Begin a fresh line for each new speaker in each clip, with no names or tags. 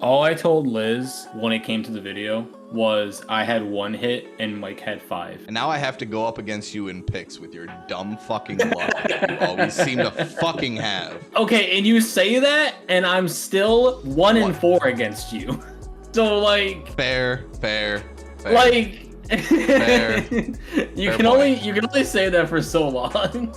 All I told Liz when it came to the video was I had 1 hit and Mike had 5.
And now I have to go up against you in picks with your dumb fucking luck that you always seem to fucking have.
Okay, and you say that, and I'm still 1 and 4 against you. So like,
fair.
like,
Fair.
you
Fair
can
point.
only say that for so long.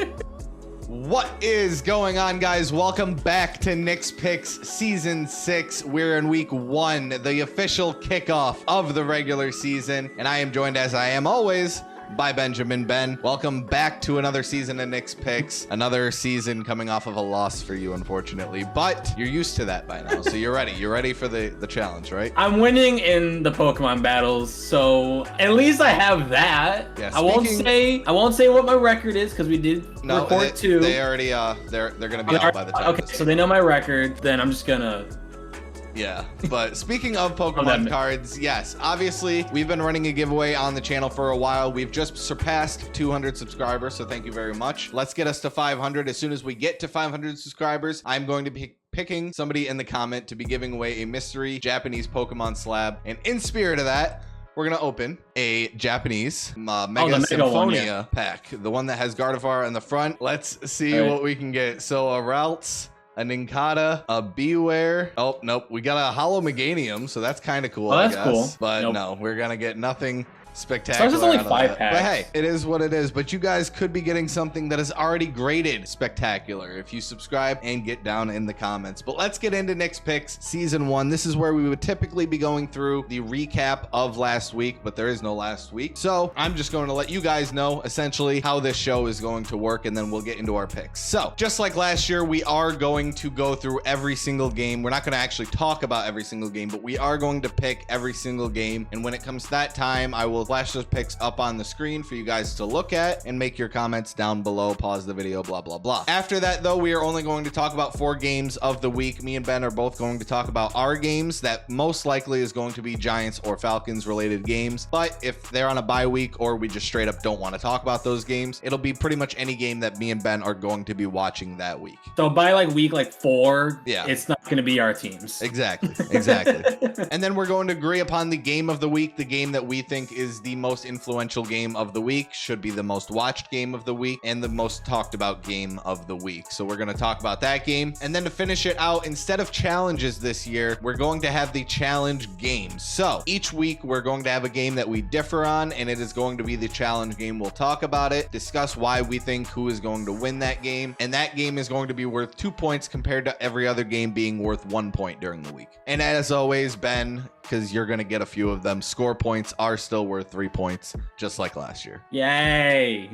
What is going on, guys? Welcome back to Nick's Picks Season 6. We're in Week 1, the official kickoff of the regular season. And I am joined, as I am always, by Benjamin Ben. Welcome back to another season of Nick's Picks. Another season coming off of a loss for you, unfortunately. But you're used to that by now, so you're ready. You're ready for the challenge, right?
I'm winning in the Pokemon battles, so at least I have that.
Yeah,
I won't say what my record is because we did record 2.
They already they're gonna be out by the time.
Okay, so they know my record. Then I'm just gonna.
Yeah, but speaking of Pokemon cards, yes, obviously we've been running a giveaway on the channel for a while. We've just surpassed 200 subscribers, so thank you very much. Let's get us to 500. As soon as we get to 500 subscribers, I'm going to be picking somebody in the comment to be giving away a mystery Japanese Pokemon slab. And in spirit of that, we're going to open a Japanese Mega Symphonia pack, the one that has Gardevoir in the front. Let's see what we can get. So a Ralts, a Nincada, a Beware. Oh, nope. We got a Hollow Meganium, so that's kind of cool,
I guess.
Cool. But
nope.
No, we're going to get nothing spectacular.
So it's only 5 packs.
But hey, it is what it is. But you guys could be getting something that is already graded spectacular if you subscribe and get down in the comments. But let's get into Nick's Picks Season 1. This is where we would typically be going through the recap of last week, but there is no last week. So I'm just going to let you guys know essentially how this show is going to work, and then we'll get into our picks. So just like last year, we are going to go through every single game. We're not going to actually talk about every single game, but we are going to pick every single game. And when it comes to that time, I will flash those picks up on the screen for you guys to look at and make your comments down below. Pause the video, blah, blah, blah. After that, though, we are only going to talk about 4 games of the week. Me and Ben are both going to talk about our games. That most likely is going to be Giants or Falcons related games. But if they're on a bye week or we just straight up don't want to talk about those games, it'll be pretty much any game that me and Ben are going to be watching that week.
So by like week 4,
yeah,
it's not going to be our teams.
Exactly. And then we're going to agree upon the game of the week. The game that we think is the most influential game of the week, should be the most watched game of the week, and the most talked about game of the week. So we're going to talk about that game. And then to finish it out, instead of challenges this year, we're going to have the challenge games. So each week we're going to have a game that we differ on, and it is going to be the challenge game. We'll talk about it, discuss why we think who is going to win that game, and that game is going to be worth 2 points compared to every other game being worth 1 point during the week. And as always, Ben, because you're going to get a few of them, score points are still worth 3 points, just like last year.
Yay.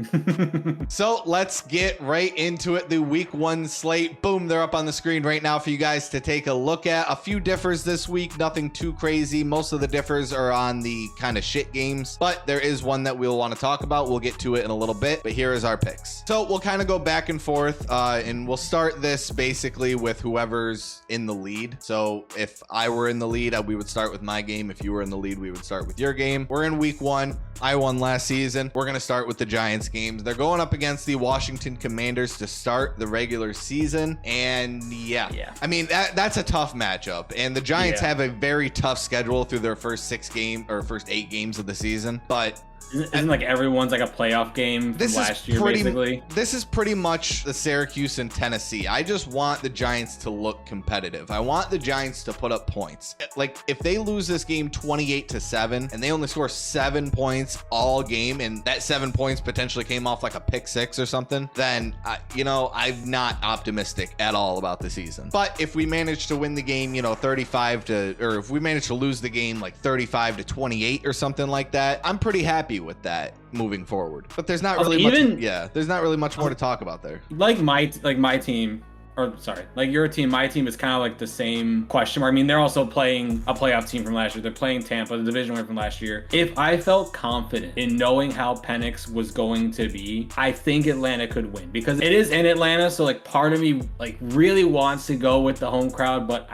So let's get right into it. The week 1 slate, boom, they're up on the screen right now for you guys to take a look at. A few differs this week, nothing too crazy. Most of the differs are on the kind of shit games, but there is one that we'll want to talk about. We'll get to it in a little bit, but here is our picks. So we'll kind of go back and forth, and we'll start this basically with whoever's in the lead. So if I were in the lead, we would start with my game. If you were in the lead, we would start with your game. We're in week 1. I won last season. We're going to start with the Giants games. They're going up against the Washington Commanders to start the regular season. And yeah. I mean, that's a tough matchup. And the Giants have a very tough schedule through their first 8 games of the season. But
isn't like everyone's like a playoff game from last year, basically?
This is pretty much the Syracuse and Tennessee. I just want the Giants to look competitive. I want the Giants to put up points. Like, if they lose this game 28-7 and they only score 7 points all game, and that 7 points potentially came off like a pick 6 or something, then, I'm not optimistic at all about the season. But if we manage to win the game, or if we manage to lose the game like 35-28 or something like that, I'm pretty happy with that moving forward. But there's not really there's not really much more to talk about there.
Like my team, or sorry, like your team, my team is kind of like the same question mark. I mean, they're also playing a playoff team from last year. They're playing Tampa, the division winner from last year. If I felt confident in knowing how Penix was going to be, I think Atlanta could win because it is in Atlanta. So like part of me like really wants to go with the home crowd, but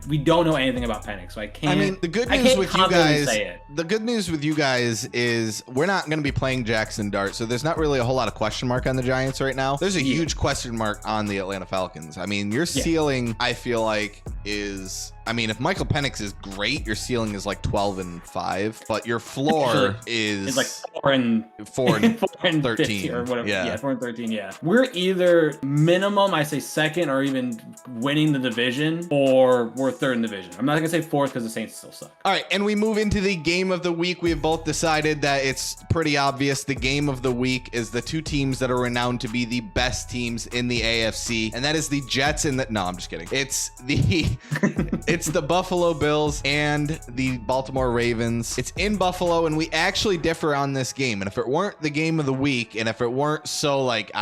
we don't know anything about Penix, so I can't.
I mean, the good news with you guys is we're not going to be playing Jackson Dart, so there's not really a whole lot of question mark on the Giants right now. There's a huge question mark on the Atlanta Falcons. I mean, your ceiling, I feel like, is, I mean, if Michael Penix is great, your ceiling is like 12-5, but your floor is
it's like 4 and
4 and
4 and
13
15 or whatever.
Yeah.
Yeah, 4 and 13. Yeah, we're either minimum, I say second, or even winning the division, or we're third in the division. I'm not gonna say fourth because the Saints still suck.
All right, and we move into the game of the week. We have both decided that it's pretty obvious. The game of the week is the two teams that are renowned to be the best teams in the AFC, and that is the Jets and the, no, I'm just kidding. It's the Buffalo Bills and the Baltimore Ravens. It's in Buffalo, and we actually differ on this game. And if it weren't the game of the week, and if it weren't so like,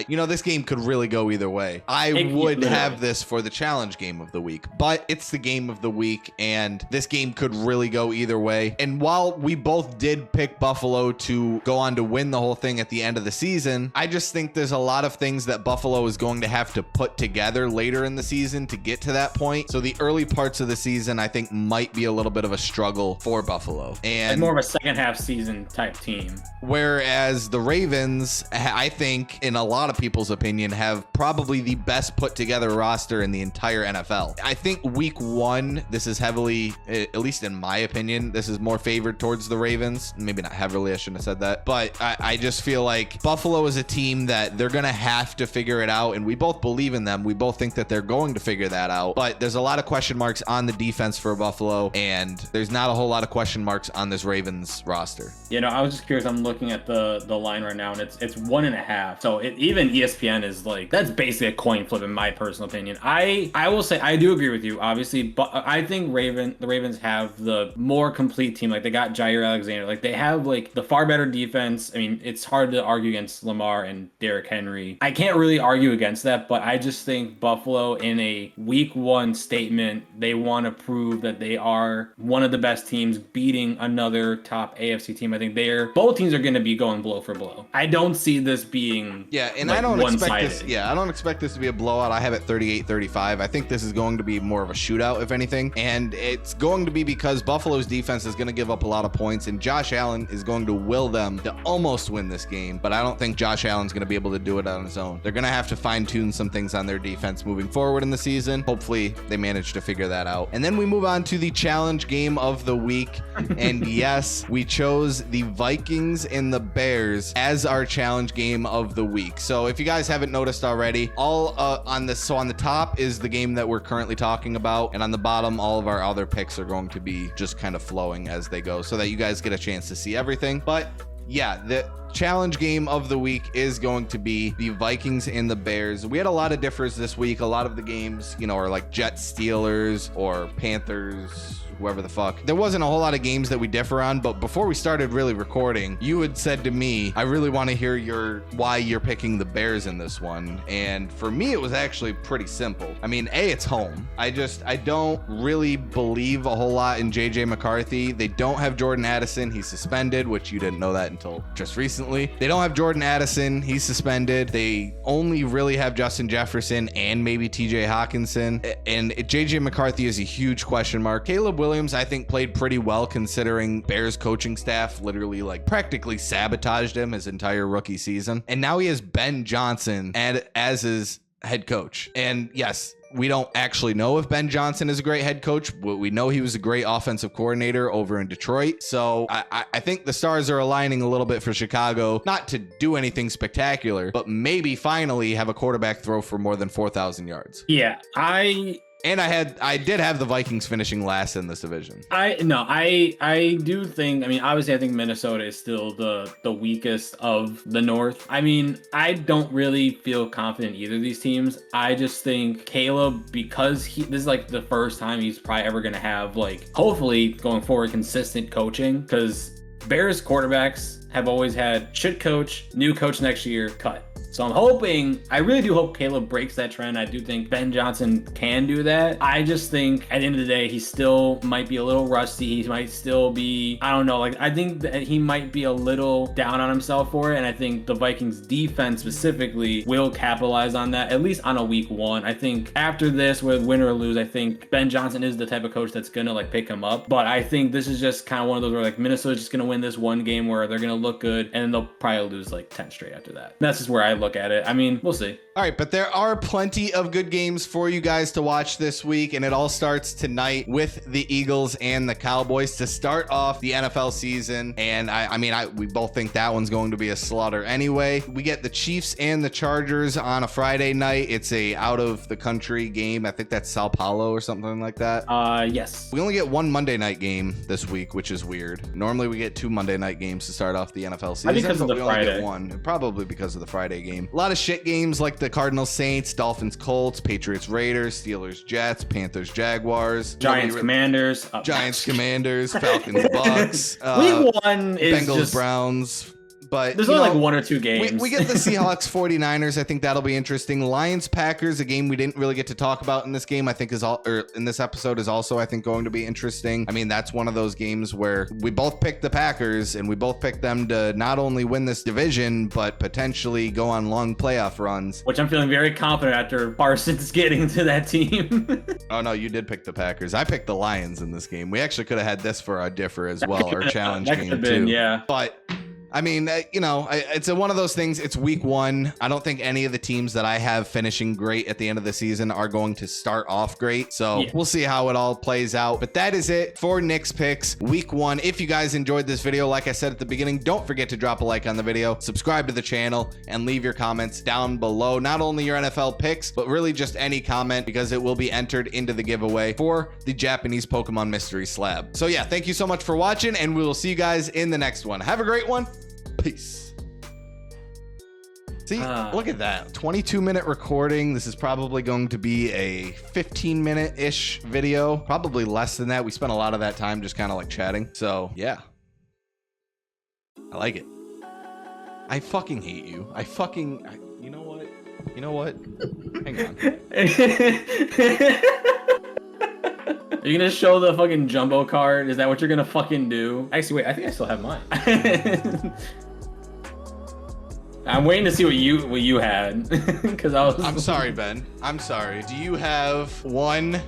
this game could really go either way. I would have this for the challenge game of the week, but it's the game of the week, and this game could really go either way. And while we both did pick Buffalo to go on to win the whole thing at the end of the season, I just think there's a lot of things that Buffalo is going to have to put together later in the season to get to that point. So the early parts of the season, I think, might be a little bit of a struggle for Buffalo. And
more of a second half season type team.
Whereas the Ravens, I think, in a lot of people's opinion, have probably the best put together roster in the entire NFL. I think week one, this is heavily, at least in my opinion, this is more favored towards the Ravens. Maybe not heavily, I shouldn't have said that. But I just feel like Buffalo is a team that they're going to have to figure it out. And we both believe in them. We both think that they're going to figure that out. But there's a lot of question marks on the defense for Buffalo. And there's not a whole lot of question marks on this Ravens roster.
I was just curious. I'm looking at the line right now, and it's 1.5. So even ESPN is like, that's basically a coin flip in my personal opinion. I will say I do agree with you, obviously, but I think the Ravens have the more complete team. Like, they got Jair Alexander. Like, they have like the far better defense. I mean, it's hard to argue against Lamar and Derrick Henry. I can't really argue against that, but I just think Buffalo, in a week one statement, they want to prove that they are one of the best teams, beating another top AFC team. I think both teams are going to be going blow for blow. I don't see this being
I don't expect this to be a blowout. I have it 38-35. I think this is going to be more of a shootout, if anything, and it's going to be because Buffalo's defense is going to give up a lot of points, and Josh Allen is going to will them to almost win this game, but I don't think Josh Allen's going to be able to do it on his own. They're going to have to fine-tune some things on their defense moving forward in the season. Hopefully they manage to figure that out. And then we move on to the challenge game of the week, and yes, we chose the Vikings and the Bears as our challenge game of the week. So if you guys haven't noticed already, all on the top is the game that we're currently talking about, and on the bottom, all of our other picks are going to be just kind of flowing as they go, so that you guys get a chance to see everything. But yeah, the challenge game of the week is going to be the Vikings and the Bears. We had a lot of differs this week. A lot of the games, are like Jets, Steelers, or Panthers, whoever the fuck. There wasn't a whole lot of games that we differ on, but before we started really recording, you had said to me, I really want to hear why you're picking the Bears in this one. And for me, it was actually pretty simple. I mean, it's home. I don't really believe a whole lot in JJ McCarthy. They don't have Jordan Addison. He's suspended, which you didn't know that until just recently. They don't have Jordan Addison. He's suspended. They only really have Justin Jefferson and maybe TJ Hawkinson. And JJ McCarthy is a huge question mark. Caleb Williams, I think, played pretty well considering Bears coaching staff literally practically sabotaged him his entire rookie season. And now he has Ben Johnson as his head coach. And yes, we don't actually know if Ben Johnson is a great head coach, but we know he was a great offensive coordinator over in Detroit. So I think the stars are aligning a little bit for Chicago, not to do anything spectacular, but maybe finally have a quarterback throw for more than 4,000 yards.
Yeah,
I did have the Vikings finishing last in this division.
I do think, obviously I think Minnesota is still the weakest of the North. I don't really feel confident in either of these teams. I just think Caleb, because this is the first time he's probably ever going to have, hopefully going forward, consistent coaching, because Bears quarterbacks have always had should coach, new coach next year, cut. So I really do hope Caleb breaks that trend. I do think Ben Johnson can do that. I just think at the end of the day, he still might be a little rusty. He might still be, I don't know, I think that he might be a little down on himself for it. And I think the Vikings defense specifically will capitalize on that, at least on a week one. I think after this, whether win or lose, I think Ben Johnson is the type of coach that's going to pick him up. But I think this is just kind of one of those where Minnesota's just going to win this one game where they're going to look good and then they'll probably lose 10 straight after that. That's just where I look at it. We'll see.
All right, but there are plenty of good games for you guys to watch this week, and it all starts tonight with the Eagles and the Cowboys to start off the NFL season. And we both think that one's going to be a slaughter anyway. We get the Chiefs and the Chargers on a Friday night. It's a out of the country game. I think that's Sao Paulo or something like that.
Yes.
We only get one Monday night game this week, which is weird. Normally we get two Monday night games to start off the NFL season.
Because of the
we only
Friday.
get one, probably because of the Friday game. A lot of shit games like the Cardinals Saints, Dolphins Colts, Patriots Raiders, Steelers Jets, Panthers Jaguars,
Giants Commanders.
Giants Commanders, Falcons Bucks.
Week 1 is
Bengals
just
Browns. But
there's only like 1 or 2 games.
We get the Seahawks 49ers. I think that'll be interesting. Lions Packers, a game we didn't really get to talk about in this game, I think in this episode is also, I think, going to be interesting. I mean, that's one of those games where we both picked the Packers and we both picked them to not only win this division, but potentially go on long playoff runs.
Which I'm feeling very confident after Parsons getting to that team.
Oh, no, you did pick the Packers. I picked the Lions in this game. We actually could have had this for our differ as well, our challenge
that
game
could have been,
too.
yeah.
But I mean, it's one of those things. It's week 1. I don't think any of the teams that I have finishing great at the end of the season are going to start off great. So we'll see how it all plays out. But that is it for Nick's picks week 1. If you guys enjoyed this video, like I said at the beginning, don't forget to drop a like on the video, subscribe to the channel, and leave your comments down below. Not only your NFL picks, but really just any comment, because it will be entered into the giveaway for the Japanese Pokemon Mystery Slab. So yeah, thank you so much for watching, and we will see you guys in the next one. Have a great one. Peace. See, look at that 22-minute recording. This is probably going to be a 15-minute-ish video, probably less than that. We spent a lot of that time just kind of like chatting. So yeah, I like it. I fucking hate you. You know what? Hang on.
Are you gonna show the fucking jumbo card? Is that what you're gonna fucking do? Actually, wait, I think I still have mine. I'm waiting to see what you had, because I'm
sorry, Ben. I'm sorry. Do you have 1,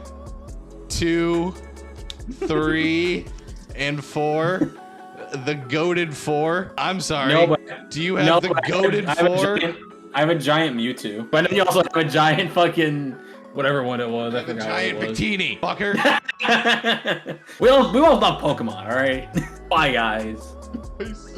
2, 3, and 4? The goated 4? I'm sorry.
No, but
do you have the goated 4?
I have a giant Mewtwo, but I know you also have a giant fucking whatever one it was. I
The
forgot
giant
what it was.
bikini, fucker.
we all love Pokemon, all right? Bye, guys.
Peace.